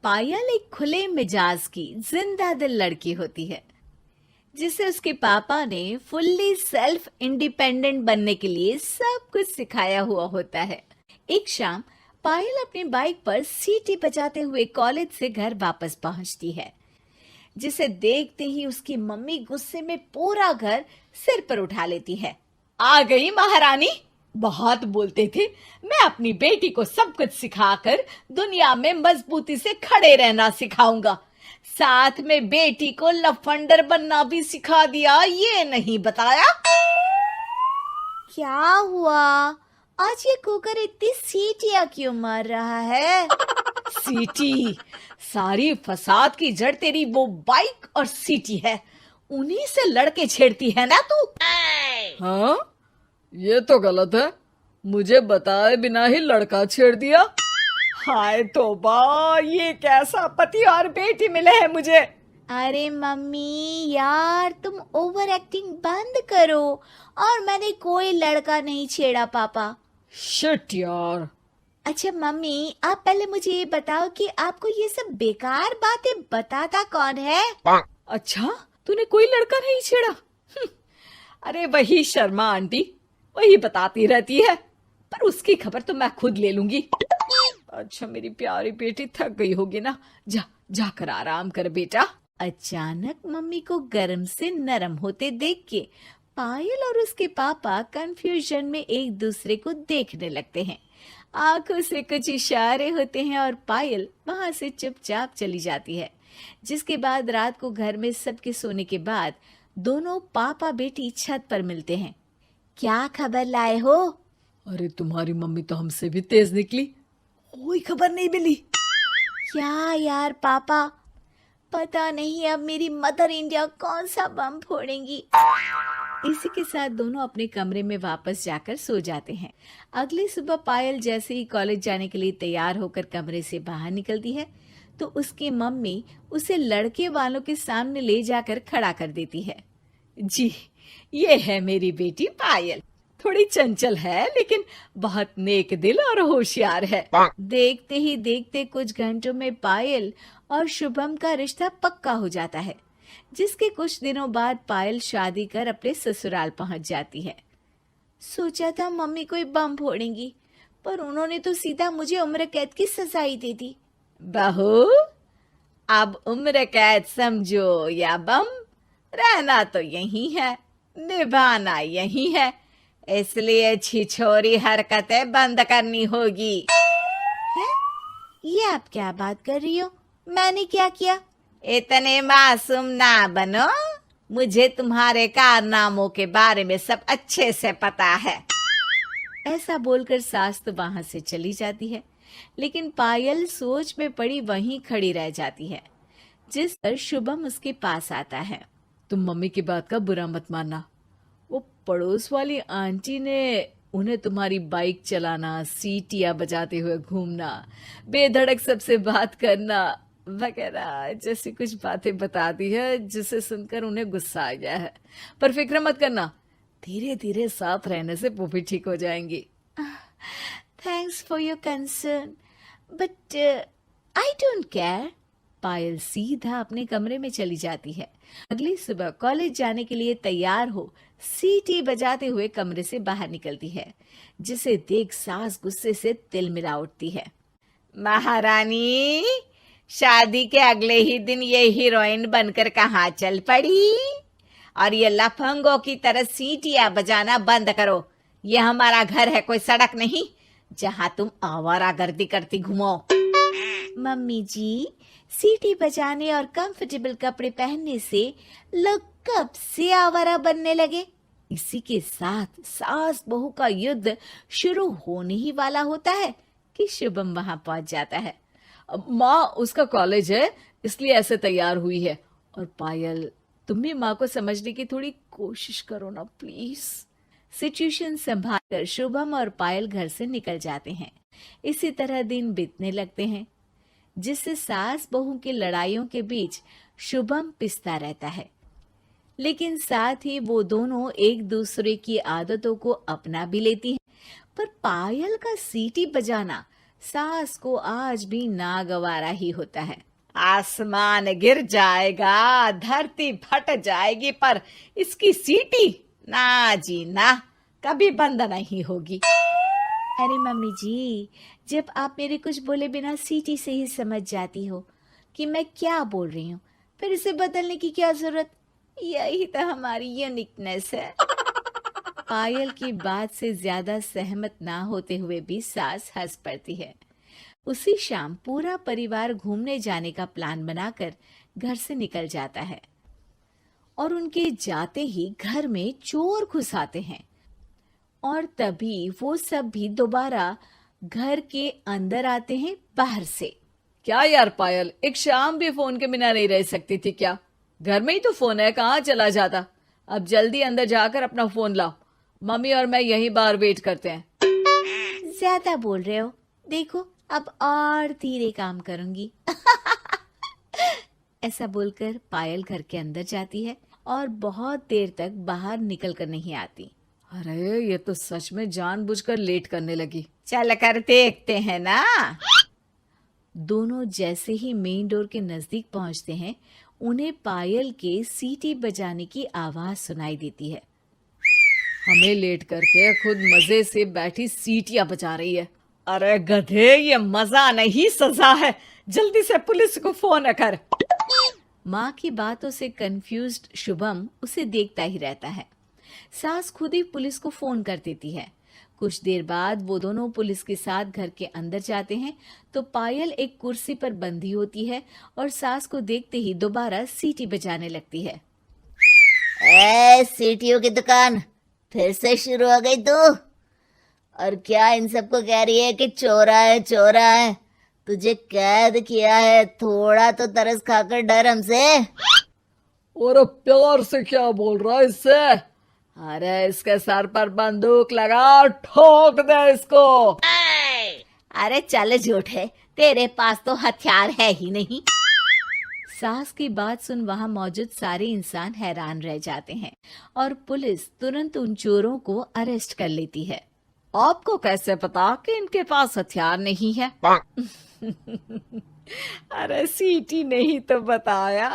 पायल एक खुले मिजाज की जिंदा दिल लड़की होती है जिसे उसके पापा ने फुल्ली सेल्फ इंडिपेंडेंट बनने के लिए सब कुछ सिखाया हुआ होता है। एक शाम पायल अपनी बाइक पर सीटी बजाते हुए कॉलेज से घर वापस पहुंचती है, जिसे देखते ही उसकी मम्मी गुस्से में पूरा घर सिर पर उठा लेती है। आ गई महारानी, बहुत बोलते थे मैं अपनी बेटी को सब कुछ सिखाकर दुनिया में मजबूती से खड़े रहना सिखाऊंगा, साथ में बेटी को लफंडर बनना भी सिखा दिया, ये नहीं बताया। क्या हुआ? आज ये कुकर इतनी सीटियां क्यों मार रहा है? सीटी? सारी फसाद की जड़ तेरी वो बाइक और सीटी है, उन्हीं से लड़के छेड़ती है ना तू। हाँ, ये तो गलत है, मुझे बताए बिना ही लड़का छेड़ दिया। हाय तौबा, ये कैसा पति और बेटी मिले हैं मुझे। अरे मम्मी यार, तुम ओवर एक्टिंग बंद करो, और मैंने कोई लड़का नहीं छेड़ा पापा। शिट यार। अच्छा मम्मी, आप पहले मुझे ये बताओ कि आपको ये सब बेकार बातें बताता कौन है? अच्छा, तूने कोई लड़का नहीं छेड़ा? अरे वही शर्मा आंटी, वही बताती रहती है, पर उसकी खबर तो मैं खुद ले लूंगी। अच्छा मेरी प्यारी बेटी, थक गई होगी ना, जा जाकर आराम कर बेटा। अचानक मम्मी को गर्म से नरम होते देख के पायल और उसके पापा कंफ्यूजन में एक दूसरे को देखने लगते हैं। आंखों से कुछ इशारे होते हैं और पायल वहां से चुपचाप चली जाती है। जिसके बाद रात को घर में सबके सोने के बाद दोनों पापा बेटी छत पर मिलते हैं। क्या खबर लाए हो? अरे तुम्हारी मम्मी तो हमसे भी तेज निकली, कोई खबर नहीं मिली। क्या यार पापा, पता नहीं अब मेरी मदर इंडिया कौन सा बम फोड़ेंगी। इसी के साथ दोनों अपने कमरे में वापस जाकर सो जाते हैं। अगली सुबह पायल जैसे ही कॉलेज जाने के लिए तैयार होकर कमरे से बाहर निकलती है तो उसकी मम्मी उसे लड़के वालों के सामने ले जाकर खड़ा कर देती है। जी, ये है मेरी बेटी पायल, थोड़ी चंचल है लेकिन बहुत नेक दिल और होशियार है। देखते ही देखते कुछ घंटों में पायल और शुभम का रिश्ता पक्का हो जाता है, जिसके कुछ दिनों बाद पायल शादी कर अपने ससुराल पहुंच जाती है। सोचा था मम्मी कोई बम फोड़ेंगी, पर उन्होंने तो सीधा मुझे उम्र कैद की सजा ही दे दी। बहू, अब उम्र कैद समझो या बम, रहना तो यही है, निभाना यही है, इसलिए छिछोरी हरकतें बंद करनी होगी। है? ये आप क्या बात कर रही हो? मैंने क्या किया? इतने मासूम ना बनो, मुझे तुम्हारे कारनामों के बारे में सब अच्छे से पता है। ऐसा बोलकर सास तो वहां से चली जाती है, लेकिन पायल सोच में पड़ी वहीं खड़ी रह जाती है। जिस पर शुभम उसके पास आता है। तुम मम्मी की बात का बुरा मत मानना, वो पड़ोस वाली आंटी ने उन्हें तुम्हारी बाइक चलाना, सीटियां बजाते हुए घूमना, बेधड़क सबसे बात करना वगैरह जैसी कुछ बातें बता दी है, जिसे सुनकर उन्हें गुस्सा आ गया है। पर फिक्र मत करना, धीरे धीरे साथ रहने से वो भी ठीक हो जाएंगी। Thanks for your concern, but I don't care. Payal सीधा अपने कमरे में चली जाती है। अगली सुबह कॉलेज जाने के लिए तैयार हो सीटी बजाते हुए कमरे से बाहर निकलती है, जिसे देख सास गुस्से से तिलमिला उठती है। महारानी, शादी के अगले ही दिन ये हीरोइन बनकर कहाँ चल पड़ी? और ये लफंगों की तरह सीटियां बजाना बंद करो, ये हमारा घर है, कोई सड़क नहीं जहाँ तुम आवारागर्दी करती घूमो। मम्मी जी, सीटी बजाने और कंफर्टेबल कपड़े पहनने से लोग कब से आवारा बनने लगे? इसी के साथ सास बहू का युद्ध शुरू होने ही वाला होता है कि शुभम वहां पहुंच जाता है। माँ, उसका कॉलेज है इसलिए ऐसे तैयार हुई है। और पायल, तुम भी माँ को समझने की थोड़ी कोशिश करो ना प्लीज। सिचुएशन संभालकर शुभम और पायल घर से निकल जाते हैं। इसी तरह दिन बीतने लगते हैं, जिससे सास बहू की लड़ाइयों के बीच शुभम पिसता रहता है, लेकिन साथ ही वो दोनों एक दूसरे की आदतों को अपना भी लेती हैं। पर पायल का सीटी बजाना सास को आज भी नागवारा ही होता है। आसमान गिर जाएगा, धरती फट जाएगी, पर इसकी सीटी ना जी ना, कभी बंद नहीं होगी। अरे मम्मी जी, जब आप मेरे कुछ बोले बिना सीटी से ही समझ जाती हो कि मैं क्या बोल रही हूँ, फिर इसे बदलने की क्या जरूरत? यही तो हमारी यूनिकनेस है। पायल की बात से ज्यादा सहमत ना होते हुए भी सास हंस पड़ती है। उसी शाम पूरा परिवार घूमने जाने का प्लान बनाकर घर से निकल जाता है और उनके जाते ही घर में चोर घुस आते हैं और तभी वो सब भी दोबारा घर के अंदर आते हैं बाहर से। क्या यार पायल, एक शाम भी फोन के बिना नहीं रह सकती थी क्या? घर में ही तो फोन है, कहाँ चला जाता? अब जल्दी अंदर जाकर अपना फोन लाओ, मम्मी और मैं यहीं बाहर वेट करते हैं। ज्यादा बोल रहे हो, देखो अब और धीरे काम करूंगी। ऐसा बोलकर पायल घर के अंदर जाती है और बहुत देर तक बाहर निकल कर नहीं आती। अरे ये तो सच में जानबूझकर लेट करने लगी। चल कर देखते हैं ना। दोनों जैसे ही मेन डोर के नजदीक पहुंचते हैं, उन्हें पायल के सीटी बजाने की आवाज सुनाई देती है। हमें लेट करके खुद मजे से बैठी सीटियां बजा रही है। अरे गधे, ये मजा नहीं सजा है, जल्दी से पुलिस को फोन कर। माँ की बातों से कंफ्यूज्ड शुभम उसे देखता ही रहता है। सास खुद ही पुलिस को फोन कर देती है। कुछ देर बाद वो दोनों पुलिस के साथ घर के अंदर जाते हैं तो पायल एक कुर्सी पर बंधी होती है और सास को देखते ही दोबारा सीटी बजाने लगती है। सीटियों की दुकान फिर से शुरू हो गई तू? और क्या इन सबको कह रही है कि चोरा है चोरा है? तुझे कैद किया है, थोड़ा तो तरस खाकर डर हमसे। और प्यार से क्या बोल रहा है इससे? अरे इसके सर पर बंदूक लगा, ठोक दे इसको। अरे चल झूठे, तेरे पास तो हथियार है ही नहीं। सास की बात सुन वहां मौजूद सारे इंसान हैरान रह जाते हैं और पुलिस तुरंत उन चोरों को अरेस्ट कर लेती है। आपको कैसे पता कि इनके पास हथियार नहीं है? अरे सीटी नहीं तो बताया।